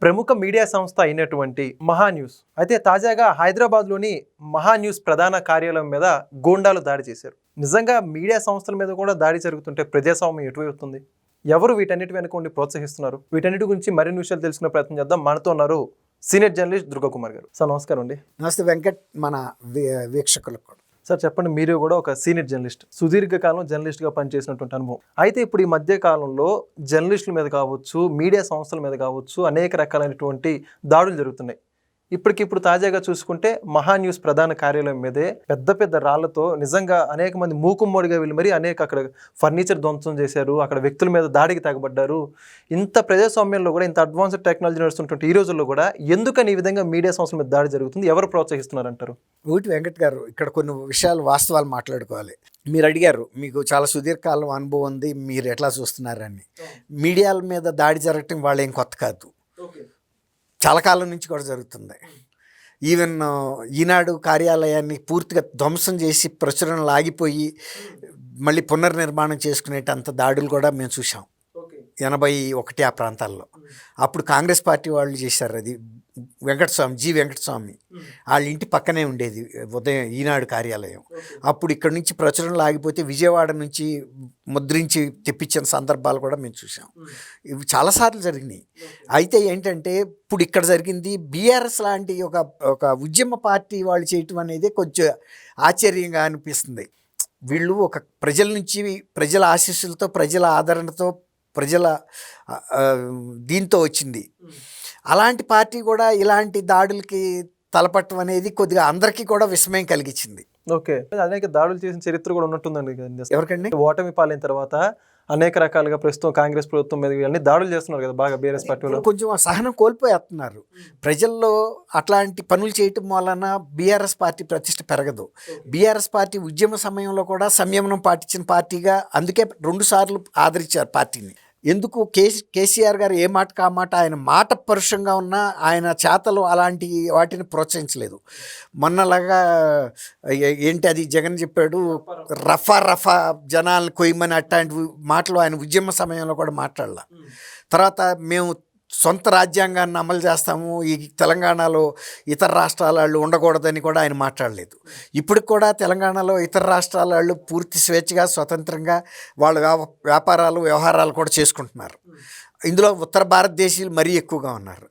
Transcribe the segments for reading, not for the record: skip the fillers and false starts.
ప్రముఖ మీడియా సంస్థ అయినటువంటి మహా న్యూస్ అయితే తాజాగా హైదరాబాద్లోని మహా న్యూస్ ప్రధాన కార్యాలయం మీద గూండాలు దాడి చేశారు. నిజంగా మీడియా సంస్థల మీద కూడా దాడి జరుగుతుంటే ప్రజాస్వామ్యం ఎటువైతుంది? ఎవరు వీటన్నిటి వెనుక ఉండి ప్రోత్సహిస్తున్నారు? వీటన్నిటి గురించి మరిన్ని విషయాలు తెలుసుకునే ప్రయత్నం చేద్దాం. మనతో ఉన్నారు సీనియర్ జర్నలిస్ట్ దుర్గా కుమార్ గారు. సార్ నమస్కారం అండి. నమస్తే వెంకట్, మన వీక్షకులకు కూడా. సార్ చెప్పండి, మీరు కూడా ఒక సీనియర్ జర్నలిస్ట్, సుదీర్ఘకాలం జర్నలిస్ట్గా పనిచేసినటువంటి అనుభవం. అయితే ఇప్పుడు ఈ మధ్య కాలంలో జర్నలిస్టుల మీద కావచ్చు, మీడియా సంస్థల మీద కావచ్చు, అనేక రకాలైనటువంటి దాడులు జరుగుతున్నాయి. ఇప్పటికిప్పుడు తాజాగా చూసుకుంటే మహా న్యూస్ ప్రధాన కార్యాలయం మీదే పెద్ద పెద్ద రాళ్లతో నిజంగా అనేక మంది మూకుమ్మడిగా వెళ్ళి మరి అనేక అక్కడ ఫర్నిచర్ ధ్వంసం చేశారు, అక్కడ వ్యక్తుల మీద దాడికి తెగబడ్డారు. ఇంత ప్రజాస్వామ్యంలో కూడా, ఇంత అడ్వాన్స్డ్ టెక్నాలజీ నడుస్తున్నటువంటి ఈ రోజుల్లో కూడా ఎందుకని ఈ విధంగా మీడియా సంస్థల మీద దాడి జరుగుతుంది? ఎవరు ప్రోత్సహిస్తున్నారంటారు? ఒకటి వెంకట్ గారు, ఇక్కడ కొన్ని విషయాలు వాస్తవాలు మాట్లాడుకోవాలి. మీరు అడిగారు, మీకు చాలా సుదీర్ఘకాలం అనుభవం ఉంది, మీరు ఎట్లా చూస్తున్నారని. మీడియాల మీద దాడి జరగటం వాళ్ళు ఏం కొత్త కాదు, చాలా కాలం నుంచి కూడా జరుగుతుంది. ఈవెన్ ఈనాడు కార్యాలయాన్ని పూర్తిగా ధ్వంసం చేసి ప్రచురణలు ఆగిపోయి మళ్ళీ పునర్నిర్మాణం చేసుకునేటంత దాడులు కూడా మేము చూసాం 81 ఆ ప్రాంతాల్లో. అప్పుడు కాంగ్రెస్ పార్టీ వాళ్ళు చేశారు. అది వెంకటస్వామి వాళ్ళ ఇంటి పక్కనే ఉండేది ఉదయం ఈనాడు కార్యాలయం. అప్పుడు ఇక్కడ నుంచి ప్రచురణలు ఆగిపోతే విజయవాడ నుంచి ముద్రించి తెప్పించిన సందర్భాలు కూడా మేము చూసాం. ఇవి చాలాసార్లు జరిగినాయి. అయితే ఏంటంటే ఇప్పుడు ఇక్కడ జరిగింది బీఆర్ఎస్ లాంటి ఒక ఉద్యమ పార్టీ వాళ్ళు చేయటం అనేది కొంచెం ఆశ్చర్యంగా అనిపిస్తుంది. వీళ్ళు ఒక ప్రజల నుంచి, ప్రజల ఆశీస్సులతో, ప్రజల ఆదరణతో, ప్రజల దీంతో వచ్చింది. అలాంటి పార్టీ కూడా ఇలాంటి దాడులకి తలపట్టడం అనేది కొద్దిగా అందరికీ కూడా విస్మయం కలిగించింది. ఓకే, అనేక దాడులు చేసిన చరిత్ర కూడా ఉన్నట్టుందండి. ఎవరికండి? ఓటమి పాలైన తర్వాత అనేక రకాలుగా ప్రస్తుతం కాంగ్రెస్ ప్రభుత్వం మీద అన్ని దాడులు చేస్తున్నారు కదా బాగా బీఆర్ఎస్ పార్టీలో. కొంచెం సహనం కోల్పోతున్నారు ప్రజల్లో. అట్లాంటి పనులు చేయటం వలన బీఆర్ఎస్ పార్టీ ప్రతిష్ట పెరగదు. బీఆర్ఎస్ పార్టీ ఉద్యమ సమయంలో కూడా సంయమనం పాటించిన పార్టీగా, అందుకే 2 సార్లు ఆదరించారు పార్టీని. ఎందుకు? కేసీఆర్ గారు ఏ మాట కా మాట, ఆయన మాట పరుషంగా ఉన్నా ఆయన చేతలు అలాంటి వాటిని ప్రోత్సహించలేదు. మొన్నలాగా ఏంటి అది జగన్ చెప్పాడు, రఫా జనాలను కొయ్యమని, అట్లాంటి మాటలు ఆయన ఉద్యమ సమయంలో కూడా మాట్లాడాల. తర్వాత మేము సొంత రాజ్యాంగాన్ని అమలు చేస్తాము, ఈ తెలంగాణలో ఇతర రాష్ట్రాల వాళ్ళు ఉండకూడదని కూడా ఆయన మాట్లాడలేదు. ఇప్పటికి కూడా తెలంగాణలో ఇతర రాష్ట్రాల వాళ్ళు పూర్తి స్వేచ్ఛగా, స్వతంత్రంగా వాళ్ళ వ్యాపారాలు, వ్యవహారాలు కూడా చేసుకుంటున్నారు. ఇందులో ఉత్తర భారతదేశీయులు మరీ ఎక్కువగా ఉన్నారు.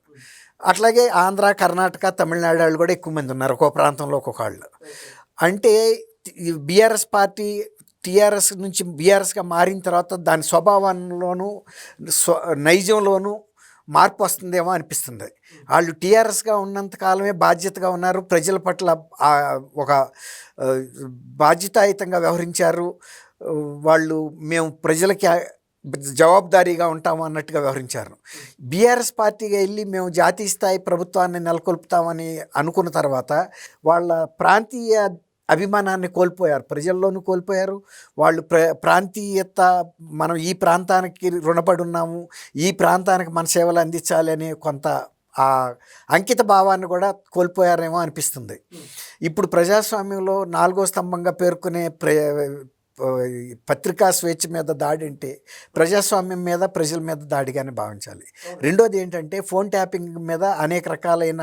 అట్లాగే ఆంధ్ర, కర్ణాటక, తమిళనాడు వాళ్ళు కూడా ఎక్కువ మంది ఉన్నారు, ఒక్కో ప్రాంతంలో ఒక్కొక్క వాళ్ళు. అంటే బీఆర్ఎస్ పార్టీ టీఆర్ఎస్ నుంచి బీఆర్ఎస్గా మారిన తర్వాత దాని స్వభావంలోనూ నైజంలోనూ మార్పు వస్తుందేమో అనిపిస్తుంది. వాళ్ళు టీఆర్ఎస్గా ఉన్నంత కాలమే బాధ్యతగా ఉన్నారు, ప్రజల పట్ల ఒక బాధ్యతాయుతంగా వ్యవహరించారు. వాళ్ళు మేము ప్రజలకి జవాబుదారీగా ఉంటాము అన్నట్టుగా వ్యవహరించారు. బీఆర్ఎస్ పార్టీగా వెళ్ళి మేము జాతీయ స్థాయి ప్రభుత్వాన్ని నెలకొల్పుతామని అనుకున్న తర్వాత వాళ్ళ ప్రాంతీయ అభిమానాన్ని కోల్పోయారు, ప్రజల్లోనూ కోల్పోయారు. వాళ్ళు ప్రాంతీయత, మనం ఈ ప్రాంతానికి రుణపడి ఉన్నాము, ఈ ప్రాంతానికి మన సేవలు అందించాలి అనే కొంత ఆ అంకిత భావాన్ని కూడా కోల్పోయారేమో అనిపిస్తుంది. ఇప్పుడు ప్రజాస్వామ్యంలో 4వ స్తంభంగా పేర్కొనే పత్రికా స్వేచ్ఛ మీద దాడి అంటే ప్రజాస్వామ్యం మీద, ప్రజల మీద దాడిగానే భావించాలి. రెండోది ఏంటంటే ఫోన్ ట్యాపింగ్ మీద అనేక రకాలైన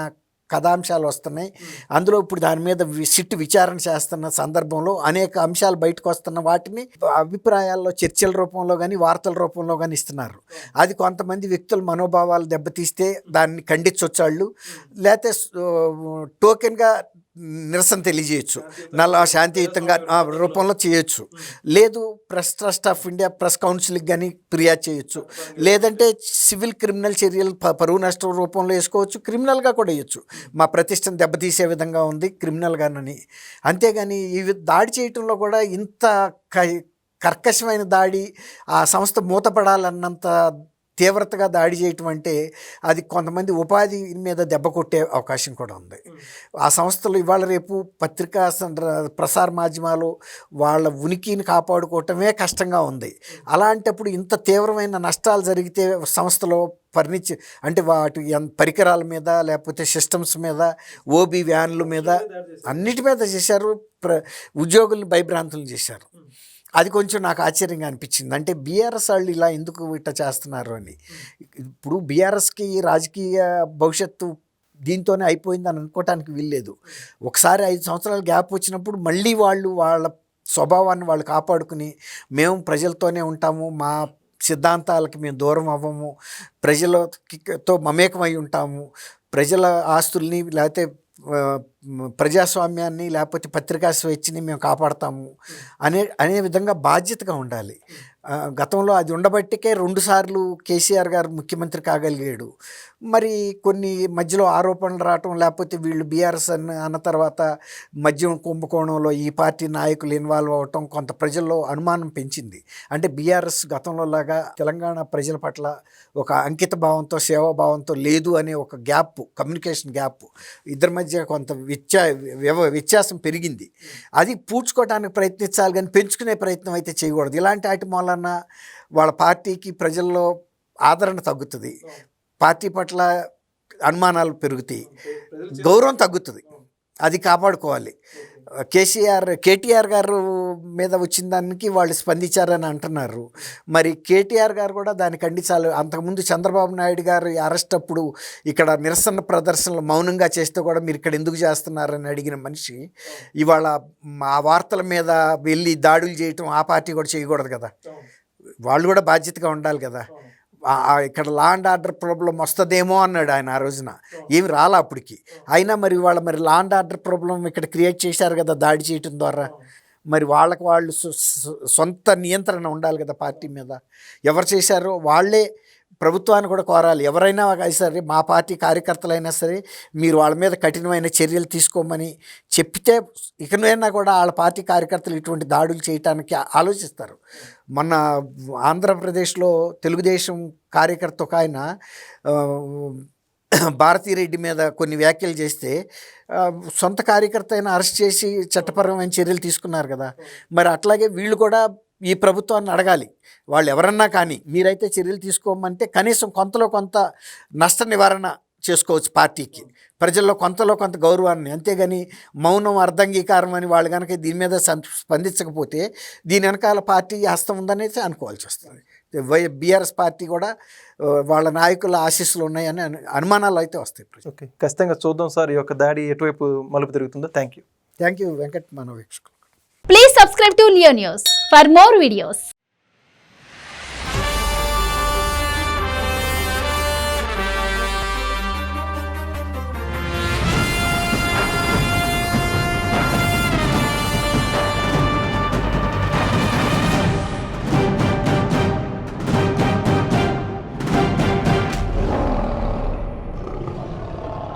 కథాంశాలు వస్తున్నాయి. అందులో ఇప్పుడు దాని మీద సిట్ విచారణ చేస్తున్న సందర్భంలో అనేక అంశాలు బయటకు వస్తున్న వాటిని అభిప్రాయాల్లో చర్చల రూపంలో కానీ, వార్తల రూపంలో కానీ ఇస్తున్నారు. అది కొంతమంది వ్యక్తుల మనోభావాలు దెబ్బతీస్తే దాన్ని ఖండించవచ్చు, లేకపోతే టోకెన్గా నిరసన తెలియజేయచ్చు, శాంతియుతంగా రూపంలో చేయొచ్చు. లేదు, Press Trust of India, press కౌన్సిల్కి కానీ ఫిర్యాదు చేయొచ్చు. లేదంటే సివిల్ క్రిమినల్ చర్యలు పరువు నష్టం రూపంలో వేసుకోవచ్చు, క్రిమినల్గా కూడా వేయచ్చు. మా ప్రతిష్టను దెబ్బతీసే విధంగా ఉంది క్రిమినల్గానని. అంతేగాని ఇవి దాడి చేయటంలో కూడా ఇంత కర్కశమైన దాడి, ఆ సంస్థ మూతపడాలన్నంత తీవ్రతగా దాడి చేయటం అంటే అది కొంతమంది ఉపాధి మీద దెబ్బ కొట్టే అవకాశం కూడా ఉంది. ఆ సంస్థలు ఇవాళ రేపు పత్రికా ప్రసార మాధ్యమాలు వాళ్ళ ఉనికిని కాపాడుకోవటమే కష్టంగా ఉంది. అలాంటప్పుడు ఇంత తీవ్రమైన నష్టాలు జరిగితే సంస్థలో అంటే వాటి పరికరాల మీద, లేకపోతే సిస్టమ్స్ మీద, ఓబీ వ్యాన్ల మీద, అన్నిటి మీద చేశారు. ఉద్యోగుల్ని భయభ్రాంతులు చేశారు. అది కొంచెం నాకు ఆశ్చర్యంగా అనిపించింది. అంటే బీఆర్ఎస్ వాళ్ళు ఇలా ఎందుకు ఇట్లా చేస్తున్నారు అని. ఇప్పుడు బీఆర్ఎస్కి రాజకీయ భవిష్యత్తు దీంతోనే అయిపోయిందని అనుకోవటానికి వీల్లేదు. ఒకసారి 5 సంవత్సరాల గ్యాప్ వచ్చినప్పుడు మళ్ళీ వాళ్ళు వాళ్ళ స్వభావాన్ని వాళ్ళు కాపాడుకుని మేము ప్రజలతోనే ఉంటాము, మా సిద్ధాంతాలకి మేము దూరం అవ్వము, ప్రజలతో మమేకమై ఉంటాము, ప్రజల ఆస్తుల్ని లేకపోతే ప్రజాస్వామ్యాన్ని లేకపోతే పత్రికా స్వేచ్ఛని మేము కాపాడతాము అనే విధంగా బాధ్యతగా ఉండాలి. గతంలో అది ఉండబట్టికే 2 సార్లు కేసీఆర్ గారు ముఖ్యమంత్రి కాగలిగాడు. మరి కొన్ని మధ్యలో ఆరోపణలు రావటం, లేకపోతే వీళ్ళు బీఆర్ఎస్ అన్న తర్వాత మద్యం కుంభకోణంలో ఈ పార్టీ నాయకులు ఇన్వాల్వ్ అవ్వటం కొంత ప్రజల్లో అనుమానం పెంచింది. అంటే బీఆర్ఎస్ గతంలో లాగా తెలంగాణ ప్రజల పట్ల ఒక అంకిత భావంతో సేవాభావంతో లేదు అనే ఒక గ్యాప్, కమ్యూనికేషన్ గ్యాప్ ఇద్దరి మధ్య కొంత వ్యత్యాసం పెరిగింది. అది పూడ్చుకోవడానికి ప్రయత్నించాలి కానీ పెంచుకునే ప్రయత్నం అయితే చేయకూడదు. ఇలాంటి వాటి మూలన వాళ్ళ పార్టీకి ప్రజల్లో ఆదరణ తగ్గుతుంది, పార్టీ పట్ల అనుమానాలు పెరుగుతాయి, గౌరవం తగ్గుతుంది. అది కాపాడుకోవాలి. కేటీఆర్ గారు మీద వచ్చిన దానికి వాళ్ళు స్పందించారని అంటున్నారు. మరి కేటీఆర్ గారు కూడా దాన్ని ఖండించాలి. అంతకుముందు చంద్రబాబు నాయుడు గారు అరెస్ట్ అప్పుడు ఇక్కడ నిరసన ప్రదర్శనలు మౌనంగా చేస్తే కూడా మీరు ఇక్కడ ఎందుకు చేస్తున్నారని అడిగిన మనిషి ఇవాళ ఆ వార్తల మీద వెళ్ళి దాడులు చేయటం ఆ పార్టీ కూడా చేయకూడదు కదా. వాళ్ళు కూడా బాధ్యతగా ఉండాలి కదా. ఇక్కడ లా అండ్ ఆర్డర్ ప్రాబ్లం వస్తుందేమో అన్నాడు ఆయన ఆ రోజున. ఏమి రాలా అప్పటికి. అయినా మరి మరి లా అండ్ ఆర్డర్ ప్రాబ్లం ఇక్కడ క్రియేట్ చేశారు కదా దాడి చేయటం ద్వారా. మరి వాళ్ళకు వాళ్ళు సొంత నియంత్రణ ఉండాలి కదా పార్టీ మీద. ఎవరు చేశారో వాళ్ళే ప్రభుత్వాన్ని కూడా కోరాలి. ఎవరైనా సరే, మా పార్టీ కార్యకర్తలైనా సరే మీరు వాళ్ళ మీద కఠినమైన చర్యలు తీసుకోమని చెప్తే ఇకనైనా కూడా వాళ్ళ పార్టీ కార్యకర్తలు ఇటువంటి దాడులు చేయటానికి ఆలోచిస్తారు. మొన్న ఆంధ్రప్రదేశ్లో తెలుగుదేశం కార్యకర్త ఒక ఆయన భారతీరెడ్డి మీద కొన్ని వ్యాఖ్యలు చేస్తే సొంత కార్యకర్త అయినా అరెస్ట్ చేసి చట్టపరమైన చర్యలు తీసుకున్నారు కదా. మరి అట్లాగే వీళ్ళు కూడా ఈ ప్రభుత్వాన్ని అడగాలి. వాళ్ళు ఎవరన్నా కానీ మీరైతే చర్యలు తీసుకోమంటే కనీసం కొంతలో కొంత నష్ట నివారణ చేసుకోవచ్చు పార్టీకి, ప్రజల్లో కొంతలో కొంత గౌరవాన్ని. అంతేగాని మౌనం అర్ధంగీకారం అని వాళ్ళు కనుక దీని మీద స్పందించకపోతే దీని వెనకాల పార్టీ హస్తం ఉందనేసి అనుకోవాల్సి వస్తుంది. బీఆర్ఎస్ పార్టీ కూడా వాళ్ళ నాయకుల ఆశీస్సులు ఉన్నాయని అనుమానాలు అయితే వస్తాయి. ఓకే, ఖచ్చితంగా చూద్దాం సార్ ఈ యొక్క దాడి ఎటువైపు మలుపు తిరుగుతుందో. Thank you Venkat. మన వీక్షకులు, please subscribe to Leo News for more videos.